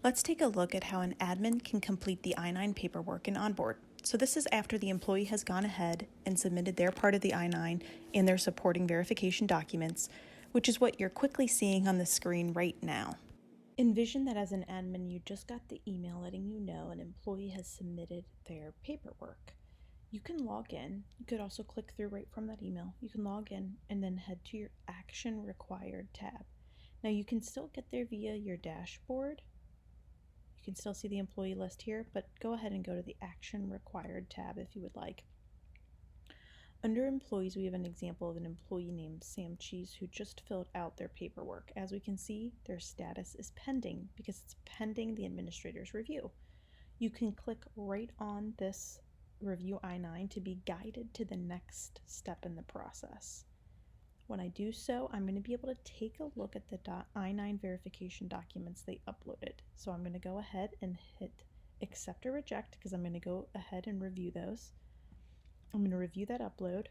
Let's take a look at how an admin can complete the I-9 paperwork in Onboard. So this is after the employee has gone ahead and submitted their part of the I-9 and their supporting verification documents, which is what you're quickly seeing on the screen right now. Envision that as an admin, you just got the email letting you know an employee has submitted their paperwork. You can log in. You could also click through right from that email. You can log in and then head to your Action Required tab. Now you can still get there via your dashboard. You can still see the employee list here, but go ahead and go to the Action Required tab if you would like. Under Employees, we have an example of an employee named Sam Cheese who just filled out their paperwork. As we can see, their status is pending because it's pending the administrator's review. You can click right on this Review I-9 to be guided to the next step in the process. When I do so, I'm going to be able to take a look at the I-9 verification documents they uploaded. So I'm going to go ahead and hit Accept or Reject because I'm going to go ahead and review those. I'm going to review that upload.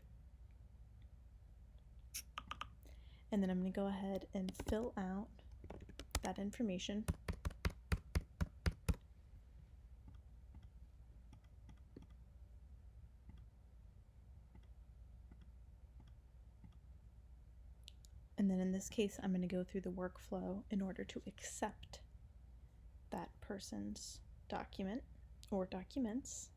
And then I'm going to go ahead and fill out that information. And then in this case, I'm going to go through the workflow in order to accept that person's document or documents.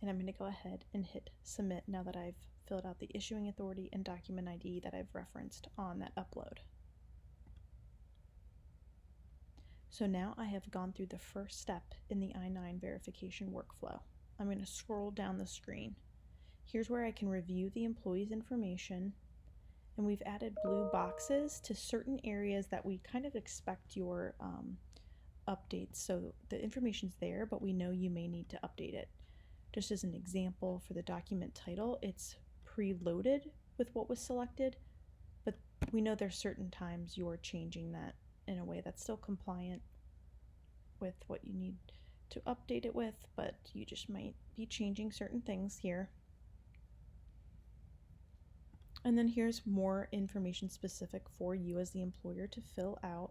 And I'm going to go ahead and hit Submit now that I've filled out the issuing authority and document ID that I've referenced on that upload. So now I have gone through the first step in the I-9 verification workflow. I'm going to scroll down the screen. Here's where I can review the employee's information, and we've added blue boxes to certain areas that we kind of expect your updates. So the information's there, but we know you may need to update it. Just as an example, for the document title, it's preloaded with what was selected, but we know there's certain times you're changing that in a way that's still compliant with what you need to update it with, but you just might be changing certain things here. And then here's more information specific for you as the employer to fill out.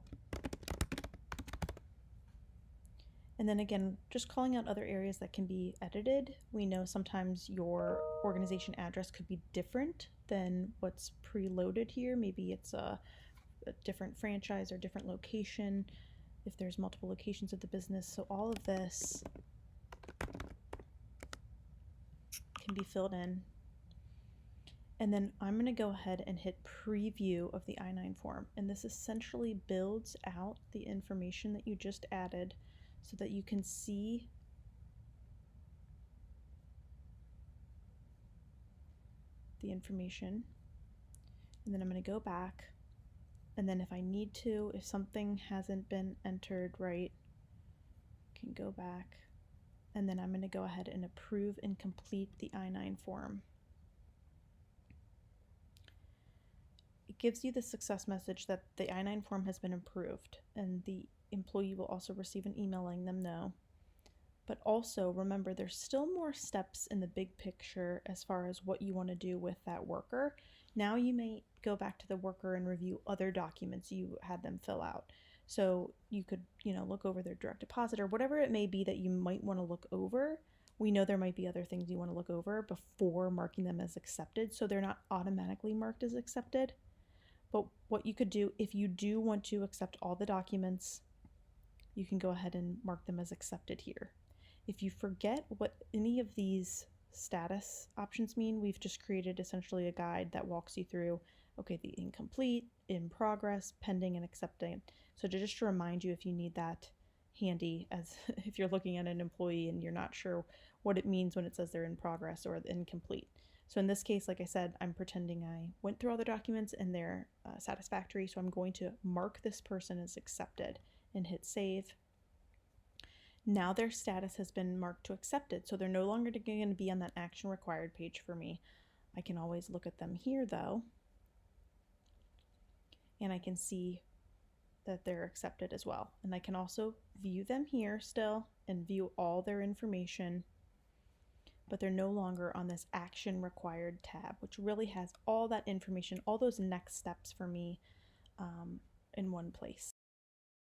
And then again, just calling out other areas that can be edited. We know sometimes your organization address could be different than what's preloaded here. Maybe it's a different franchise or different location if there's multiple locations of the business. So all of this can be filled in. And then I'm going to go ahead and hit Preview of the I-9 form. And this essentially builds out the information that you just added so that you can see the information. And then I'm going to go back. And then if I need to, if something hasn't been entered right, I can go back. And then I'm going to go ahead and approve and complete the I-9 form. It gives you the success message that the I-9 form has been approved, and the employee will also receive an email letting them know. But also remember, there's still more steps in the big picture as far as what you want to do with that worker. Now you may go back to the worker and review other documents you had them fill out. So you could, look over their direct deposit or whatever it may be that you might want to look over. We know there might be other things you want to look over before marking them as accepted, so they're not automatically marked as accepted. But what you could do, if you do want to accept all the documents, you can go ahead and mark them as accepted here. If you forget what any of these status options mean, we've just created essentially a guide that walks you through, okay, the incomplete, in progress, pending, and accepting. So just to remind you, if you need that handy, as if you're looking at an employee and you're not sure what it means when it says they're in progress or incomplete. So in this case, like I said, I'm pretending I went through all the documents and they're satisfactory. So I'm going to mark this person as accepted and hit save. Now their status has been marked to accepted. So they're no longer going to be on that action required page for me. I can always look at them here though. And I can see that they're accepted as well. And I can also view them here still and view all their information, but they're no longer on this action required tab, which really has all that information, all those next steps for me in one place.